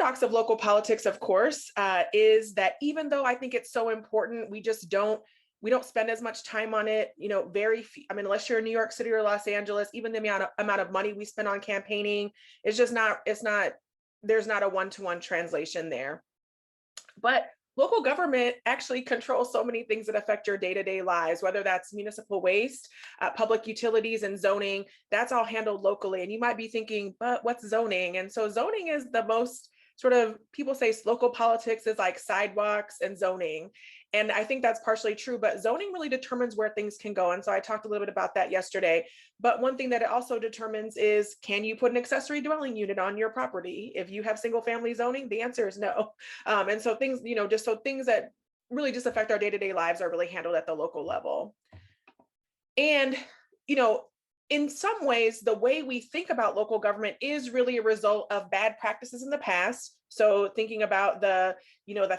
paradox of local politics, of course, is that even though I think it's so important, we don't spend as much time on it. Very few, I mean, unless you're in New York City or Los Angeles, even the amount of money we spend on campaigning is just not, there's not a one-to-one translation there. But local government actually controls so many things that affect your day-to-day lives, whether that's municipal waste, public utilities, and zoning. That's all handled locally. And you might be thinking, but what's zoning? And so zoning is the most sort of, people say local politics is like sidewalks and zoning. And I think that's partially true, but zoning really determines where things can go. And so I talked a little bit about that yesterday. But one thing that it also determines is, can you put an accessory dwelling unit on your property? If you have single family zoning, the answer is no. And so things, just so things that really just affect our day-to-day lives are really handled at the local level. And, in some ways, the way we think about local government is really a result of bad practices in the past. So thinking about the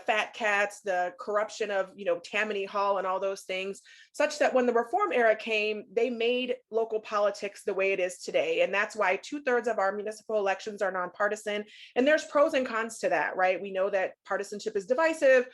fat cats, the corruption of, Tammany Hall and all those things, such that when the reform era came, they made local politics the way it is today. And that's why 2/3 of our municipal elections are nonpartisan. And there's pros and cons to that, right? We know that partisanship is divisive.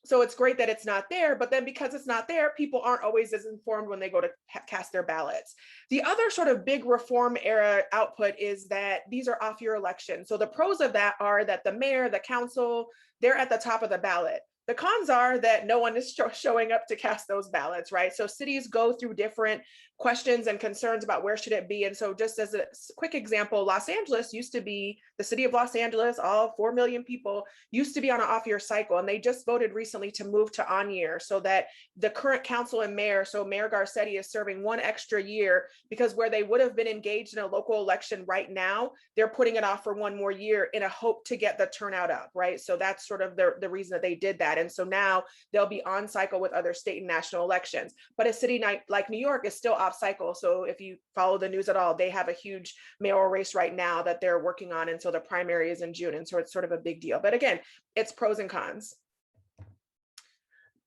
So it's great that it's not there, but then because it's not there, people aren't always as informed when they go to cast their ballots. The other sort of big reform era output is that these are off-year elections. So the pros of that are that the mayor, the council, they're at the top of the ballot. The cons are that no one is showing up to cast those ballots, right? So cities go through different questions and concerns about where should it be. And so just as a quick example, Los Angeles used to be, the city of Los Angeles, all 4 million people, used to be on an off-year cycle. And they just voted recently to move to on-year so that the current council and mayor, so Mayor Garcetti is serving 1 extra year, because where they would have been engaged in a local election right now, they're putting it off for 1 more year in a hope to get the turnout up, right? So that's sort of the reason that they did that. And so now they'll be on cycle with other state and national elections. But a city like New York is still off cycle. So if you follow the news at all, they have a huge mayoral race right now that they're working on. And so the primary is in June. And so it's sort of a big deal. But again, it's pros and cons.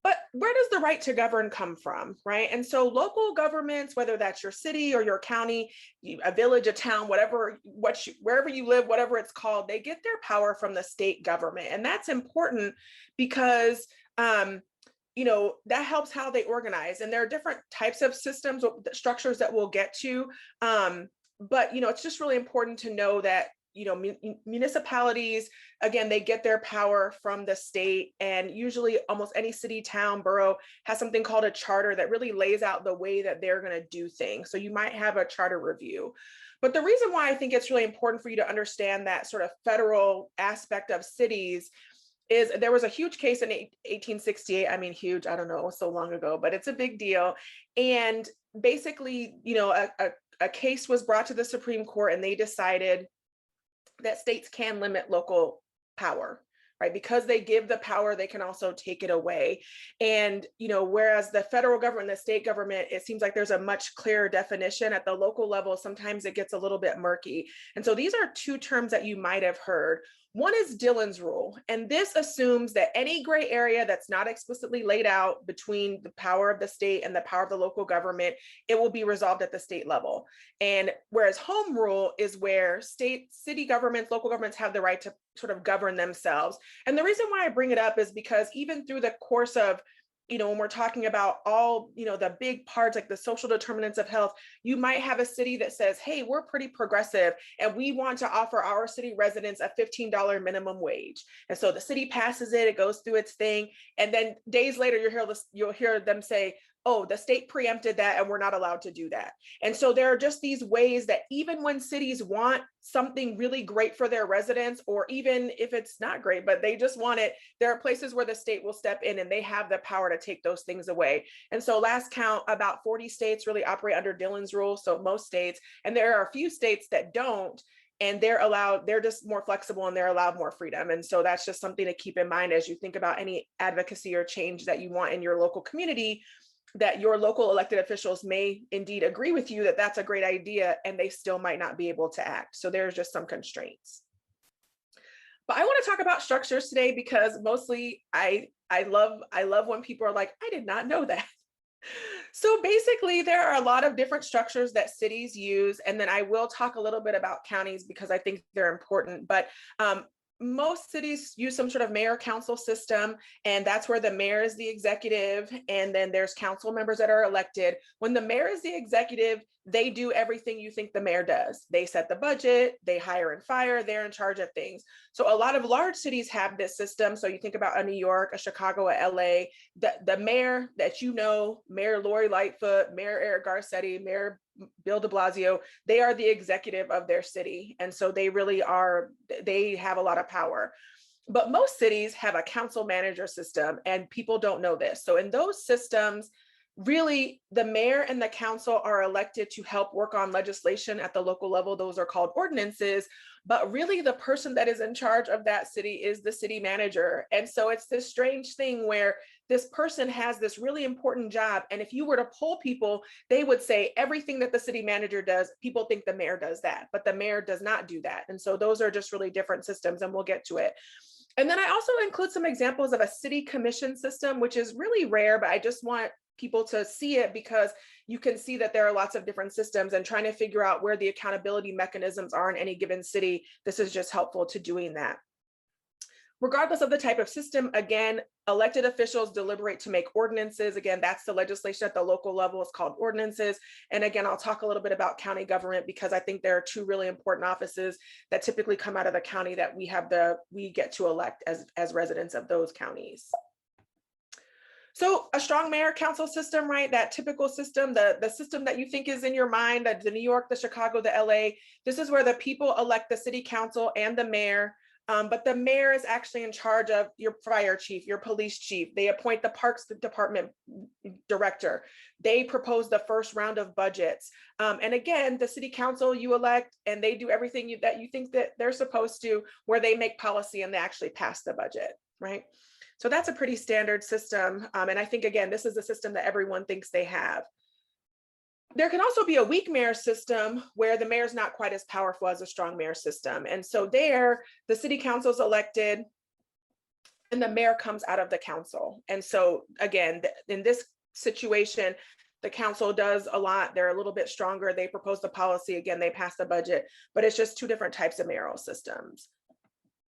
But where does the right to govern come from, right? And so local governments, whether that's your city or your county, a village, a town, wherever you live, whatever it's called, they get their power from the state government. And that's important because that helps how they organize. And there are different types of systems, structures that we'll get to. But it's just really important to know that municipalities, again, they get their power from the state, and usually almost any city, town, borough has something called a charter that really lays out the way that they're going to do things. So you might have a charter review. But the reason why I think it's really important for you to understand that sort of federal aspect of cities is there was a huge case in 1868. I mean, huge, I don't know, it was so long ago, but it's a big deal. And basically, a case was brought to the Supreme Court, and they decided that states can limit local power, right? Because they give the power, they can also take it away. And, whereas the federal government, the state government, it seems like there's a much clearer definition. At the local level, sometimes it gets a little bit murky. And so these are 2 terms that you might have heard. One is Dillon's rule, and this assumes that any gray area that's not explicitly laid out between the power of the state and the power of the local government, it will be resolved at the state level. And whereas home rule is where city governments, local governments have the right to sort of govern themselves. And the reason why I bring it up is because even through the course of when we're talking about all, the big parts like the social determinants of health, you might have a city that says, hey, we're pretty progressive and we want to offer our city residents a $15 minimum wage. And so the city passes it, it goes through its thing. And then days later, you'll hear them say, oh, the state preempted that and we're not allowed to do that. And so there are just these ways that even when cities want something really great for their residents, or even if it's not great, but they just want it, there are places where the state will step in and they have the power to take those things away. And so last count, about 40 states really operate under Dillon's rule. So most states, and there are a few states that don't, and they're just more flexible and they're allowed more freedom. And so that's just something to keep in mind as you think about any advocacy or change that you want in your local community, that your local elected officials may indeed agree with you that that's a great idea, and they still might not be able to act. So there's just some constraints. But I want to talk about structures today because mostly I love when people are like, I did not know that. So basically, there are a lot of different structures that cities use, and then I will talk a little bit about counties because I think they're important. But most cities use some sort of mayor council system, and that's where the mayor is the executive, and then there's council members that are elected. When the mayor is the executive, they do everything you think the mayor does. They set the budget, they hire and fire, they're in charge of things. So a lot of large cities have this system. So you think about a New York, a Chicago, a LA, the mayor that you know, Mayor Lori Lightfoot, Mayor Eric Garcetti, Mayor Bill de Blasio, they are the executive of their city. And so they really are, they have a lot of power. But most cities have a council manager system, and people don't know this. So in those systems, really the mayor and the council are elected to help work on legislation at the local level. Those are called ordinances. But really the person that is in charge of that city is the city manager. And so it's this strange thing where this person has this really important job. And if you were to poll people, they would say everything that the city manager does, people think the mayor does that, but the mayor does not do that. And so those are just really different systems, and we'll get to it. And then I also include some examples of a city commission system, which is really rare, but I just want people to see it because you can see that there are lots of different systems, and trying to figure out where the accountability mechanisms are in any given city. This is just helpful to doing that. Regardless of the type of system, again, elected officials deliberate to make ordinances. Again, that's the legislation at the local level. It's called ordinances. And again, I'll talk a little bit about county government because I think there are two really important offices that typically come out of the county that we get to elect as residents of those counties. So a strong mayor council system, right? That typical system, the system that you think is in your mind, the New York, the Chicago, the LA, this is where the people elect the city council and the mayor. But the mayor is actually in charge of your fire chief, your police chief. They appoint the parks department director. They propose the first round of budgets. And again, the city council you elect, and they do everything that you think that they're supposed to, where they make policy and they actually pass the budget, right? So that's a pretty standard system. And I think, again, this is a system that everyone thinks they have. There can also be a weak mayor system where the mayor's not quite as powerful as a strong mayor system. And so there, the city council is elected and the mayor comes out of the council. And so again, in this situation, the council does a lot. They're a little bit stronger. They propose the policy. Again, they pass the budget, but it's just two different types of mayoral systems.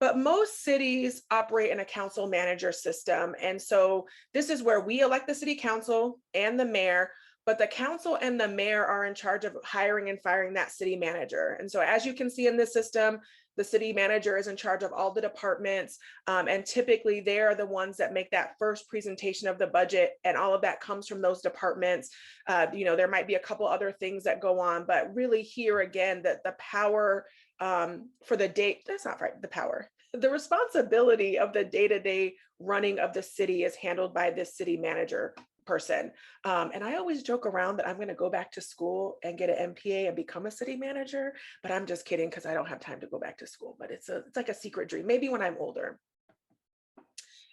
But most cities operate in a council manager system. And so this is where we elect the city council and the mayor, but the council and the mayor are in charge of hiring and firing that city manager. And so as you can see in this system, the city manager is in charge of all the departments. And typically they are the ones that make that first presentation of the budget, and all of that comes from those departments. There might be a couple other things that go on, but really here again, that the power for the date, that's not right, the power. The responsibility of the day-to-day running of the city is handled by this city manager person. And I always joke around that I'm going to go back to school and get an MPA and become a city manager, but I'm just kidding because I don't have time to go back to school, but it's like a secret dream, maybe when I'm older.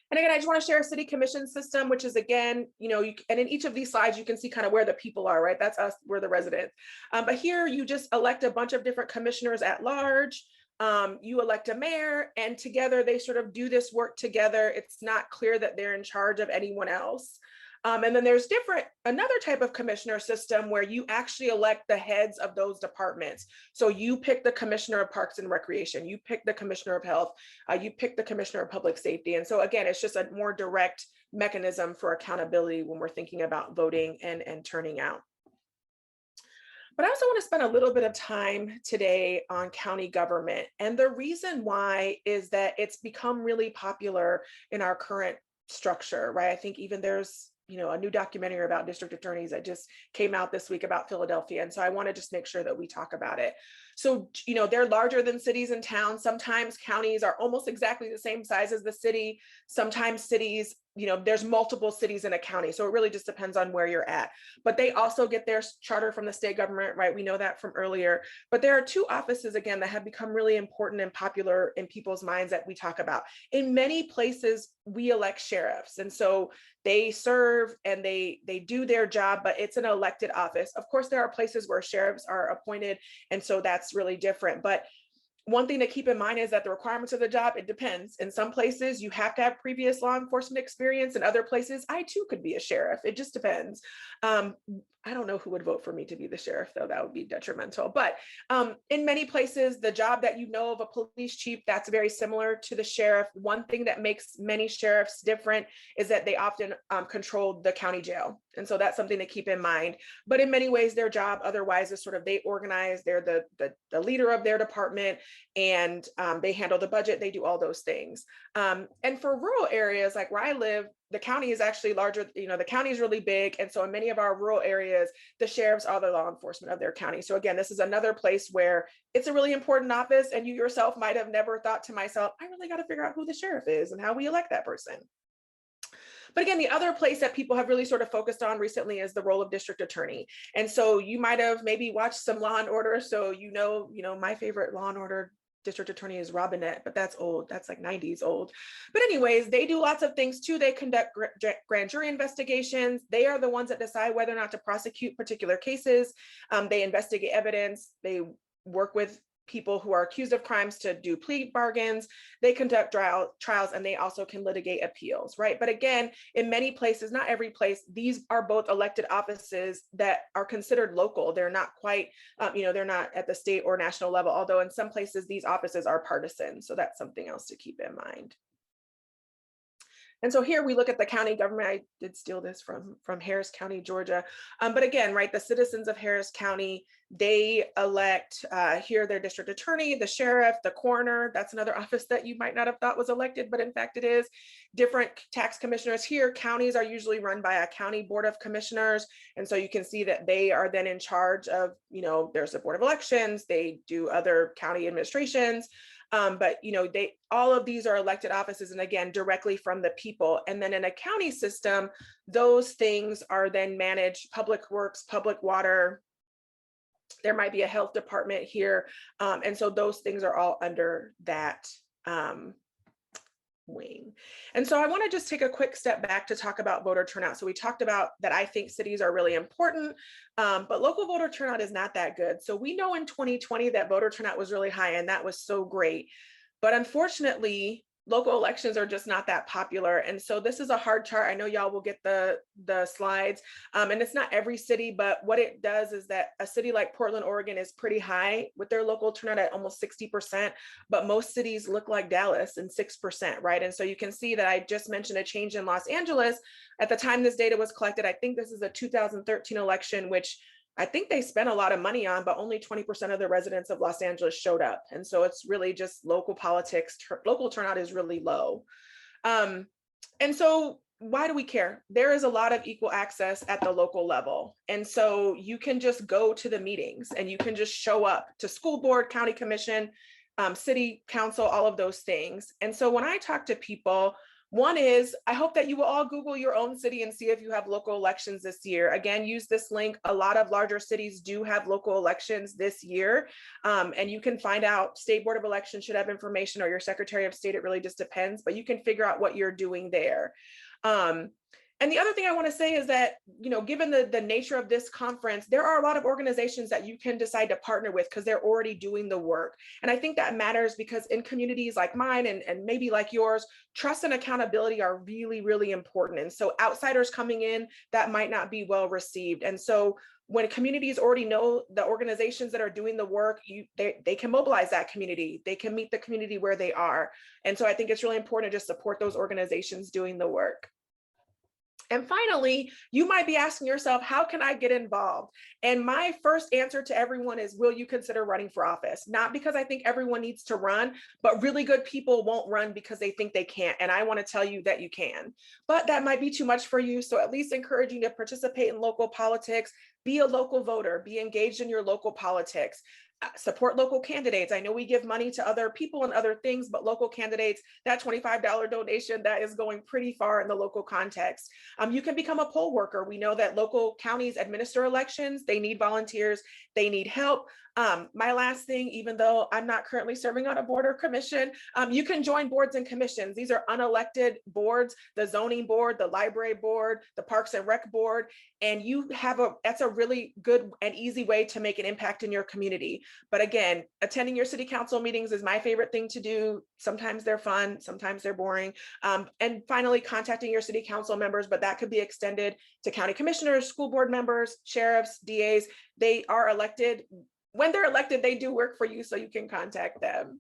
And again, I just want to share a city commission system, which is again, and in each of these slides, you can see kind of where the people are, right? That's us, we're the residents. But here you just elect a bunch of different commissioners at large. You elect a mayor, and together they sort of do this work together. It's not clear that they're in charge of anyone else. And then there's another type of commissioner system where you actually elect the heads of those departments. So you pick the commissioner of Parks and Recreation, you pick the commissioner of health, you pick the commissioner of public safety. And so again, it's just a more direct mechanism for accountability when we're thinking about voting and turning out. But I also want to spend a little bit of time today on county government. And the reason why is that it's become really popular in our current structure, right? I think even there's a new documentary about district attorneys that just came out this week about Philadelphia. And so I want to just make sure that we talk about it. So, they're larger than cities and towns. Sometimes counties are almost exactly the same size as the city. Sometimes cities, there's multiple cities in a county. So it really just depends on where you're at. But they also get their charter from the state government, right? We know that from earlier. But there are two offices, again, that have become really important and popular in people's minds that we talk about. In many places, we elect sheriffs. And so they serve and they do their job, but it's an elected office. Of course, there are places where sheriffs are appointed, and so that's really different. But one thing to keep in mind is that the requirements of the job, it depends. In some places, you have to have previous law enforcement experience. In other places, I too could be a sheriff. It just depends. I don't know who would vote for me to be the sheriff, though. That would be detrimental. But in many places, the job that you know of a police chief, that's very similar to the sheriff. One thing that makes many sheriffs different is that they often control the county jail. And so that's something to keep in mind. But in many ways, their job otherwise is sort of they organize, they're the leader of their department, and they handle the budget, they do all those things. And for rural areas like where I live, the county is actually larger, the county is really big. And so in many of our rural areas, the sheriffs are the law enforcement of their county. So again, this is another place where it's a really important office, and you yourself might have never thought to myself, I really got to figure out who the sheriff is and how we elect that person. But again, the other place that people have really sort of focused on recently is the role of district attorney. And so you might have maybe watched some Law and Order. So my favorite Law and Order district attorney is Robinette, but that's old. That's like 90s old. But anyways, they do lots of things too. They conduct grand jury investigations. They are the ones that decide whether or not to prosecute particular cases. They investigate evidence. They work with people who are accused of crimes to do plea bargains. They conduct trials, and they also can litigate appeals, right? But again, in many places, not every place, these are both elected offices that are considered local. They're not quite, they're not at the state or national level, although in some places these offices are partisan. So that's something else to keep in mind. And so here we look at the county government. I did steal this from Harris County, Georgia. But again, right, the citizens of Harris County, they elect here their district attorney, the sheriff, the coroner. That's another office that you might not have thought was elected, but in fact it is. Different tax commissioners here. Counties are usually run by a county board of commissioners. And so you can see that they are then in charge of, there's a board of elections. They do other county administrations. But all of these are elected offices, and again, directly from the people. And then in a county system, those things are then managed: public works, public water. There might be a health department here. And so those things are all under that wing. And so I want to just take a quick step back to talk about voter turnout. So we talked about that I think cities are really important, but local voter turnout is not that good. So we know in 2020 that voter turnout was really high, and that was so great. But unfortunately, local elections are just not that popular. And so this is a hard chart. I know y'all will get the slides. And it's not every city, but what it does is that a city like Portland, Oregon is pretty high with their local turnout at almost 60%, but most cities look like Dallas and 6%, right? And so you can see that I just mentioned a change in Los Angeles. At the time this data was collected, I think this is a 2013 election, which I think they spent a lot of money on, but only 20% of the residents of Los Angeles showed up. And so it's really just local politics. Local turnout is really low. And so why do we care? There is a lot of equal access at the local level. And so you can just go to the meetings, and you can just show up to school board, county commission, city council, all of those things. And so when I talk to people, one is, I hope that you will all Google your own city and see if you have local elections this year. Again, use this link. A lot of larger cities do have local elections this year. And you can find out, State Board of Elections should have information, or your Secretary of State. It really just depends, but you can figure out what you're doing there. And the other thing I want to say is that, given the nature of this conference, there are a lot of organizations that you can decide to partner with because they're already doing the work. And I think that matters because in communities like mine and maybe like yours, trust and accountability are really, really important. And so outsiders coming in, that might not be well received. And so when communities already know the organizations that are doing the work, they can mobilize that community. They can meet the community where they are. And so I think it's really important to just support those organizations doing the work. And finally, you might be asking yourself, how can I get involved? And my first answer to everyone is, will you consider running for office? Not because I think everyone needs to run, but really good people won't run because they think they can't. And I want to tell you that you can, but that might be too much for you. So at least encourage you to participate in local politics, be a local voter, be engaged in your local politics. Support local candidates. I know we give money to other people and other things, but local candidates, that $25 donation, that is going pretty far in the local context. You can become a poll worker. We know that local counties administer elections. They need volunteers. They need help. My last thing, even though I'm not currently serving on a board or commission, you can join boards and commissions. These are unelected boards, the zoning board, the library board, the Parks and Rec board, and that's a really good and easy way to make an impact in your community. But again, attending your city council meetings is my favorite thing to do. Sometimes they're fun, sometimes they're boring. And finally, contacting your city council members, but that could be extended to county commissioners, school board members, sheriffs, DAs. They are elected. When they're elected, they do work for you, so you can contact them.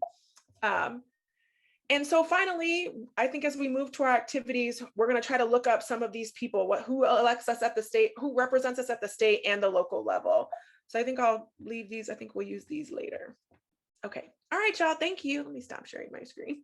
And so finally, I think as we move to our activities, we're going to try to look up some of these people, who elects us at the state, who represents us at the state and the local level. So I think I'll leave these. I think we'll use these later. Okay. All right, y'all. Thank you. Let me stop sharing my screen.